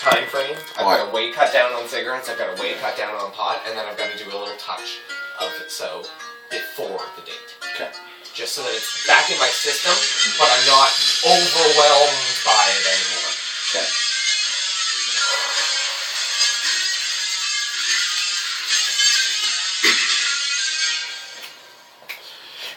time frame. I've got to way cut down on cigarettes, I've got to way cut down on pot, and then I've got to do a little touch of it, so before the date. Okay. Just so that it's back in my system, but I'm not overwhelmed by it anymore. Okay.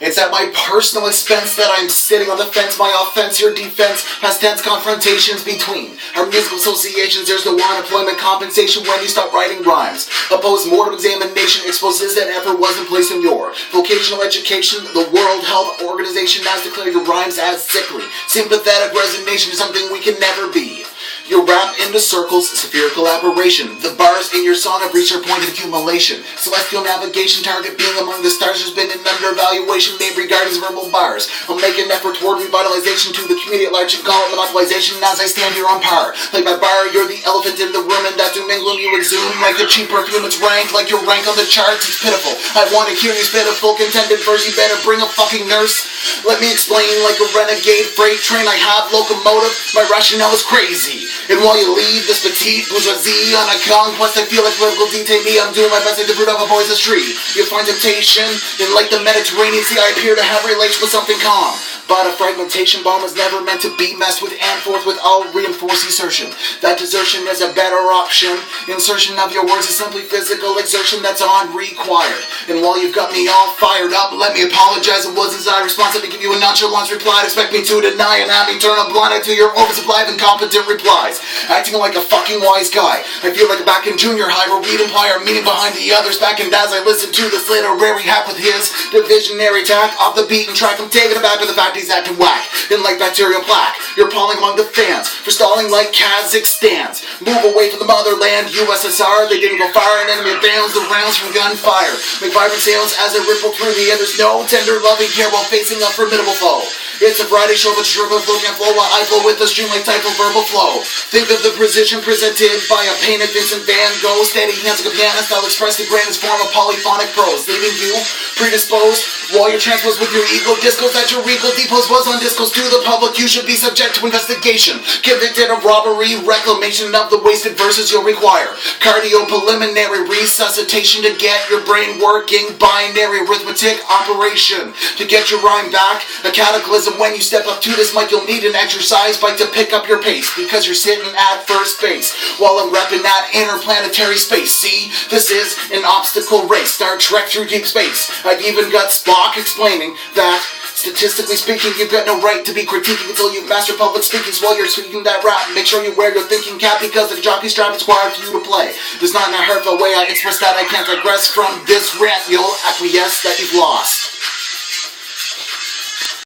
It's at my personal expense that I'm sitting on the fence. My offense, your defense has tense confrontations between our musical associations. There's no unemployment compensation when you stop writing rhymes. A post-mortem examination exposes that effort wasn't placed in your vocational education. The World Health Organization has declared your rhymes as sickly. Sympathetic resignation is something we can never be. You rap into circles, spherical aberration. The bars in your song have reached their point of accumulation. Celestial navigation, target being among the stars. There's been an undervaluation made regarding verbal bars. I'll make an effort toward revitalization to the community at large and call it monopolization as I stand here on par. Like my bar, you're the elephant in the room, and that doom England you exhume like the cheap perfume. It's ranked like your rank on the charts. It's pitiful. I want to hear you spit a full contended verse. You better bring a fucking nurse. Let me explain like a renegade freight train. I have locomotive. My rationale is crazy. And while you leave this petite bourgeoisie on a conquest, I feel like political detainee. I'm doing my best like the fruit of a poisonous tree. You find temptation in like the Mediterranean Sea. I appear to have relation with something calm. But a fragmentation bomb is never meant to be messed with, and forthwith I'll reinforce assertion that desertion is a better option. Insertion of your words is simply physical exertion that's unrequired. And while you've got me all fired up, let me apologize. It wasn't I responsive to give you a nonchalant reply. Expect me to deny and have me turn a blind eye to your oversupply of incompetent replies. Acting like a fucking wise guy. I feel like back in junior high where we'd imply our meaning behind the others. Back and as I listen to this literary hack with his divisionary tack off the beaten track, I'm taking it back to the fact he's acting whack. And like bacterial plaque, you're appalling among the fans for stalling like Kazakhstan's. Move away from the motherland, USSR. They didn't go far, and enemy abandons the rounds from gunfire. Make vibrant sounds as they ripple through the air. There's no tender loving care while facing a formidable foe. It's a Friday show, but you're floating and flow while I flow with a stream like typhoon verbal flow. Think of the precision presented by a painted Vincent Van Gogh. Steady hands like a pianist, I'll express the grandest form of polyphonic prose, leaving you predisposed while you're transposed with your ego. Discos that your regal depose was on discos to the public. You should be subject to investigation. Convicted of robbery, reclamation of the wasted verses you'll require. Cardio preliminary resuscitation to get your brain working. Binary arithmetic operation to get your rhyme back. A cataclysm when you step up to this mic. You'll need an exercise bike to pick up your pace because you're sitting at first base while I'm repping that interplanetary space. See, this is an obstacle race. Star Trek through deep space. I've even got Spock explaining that statistically speaking, you've got no right to be critiquing until you've mastered public speaking. So while you're speaking that rap, make sure you wear your thinking cap because the jockey strap is required for you to play. There's not in a hurtful way I express that I can't digress from this rant. You'll acquiesce that you've lost.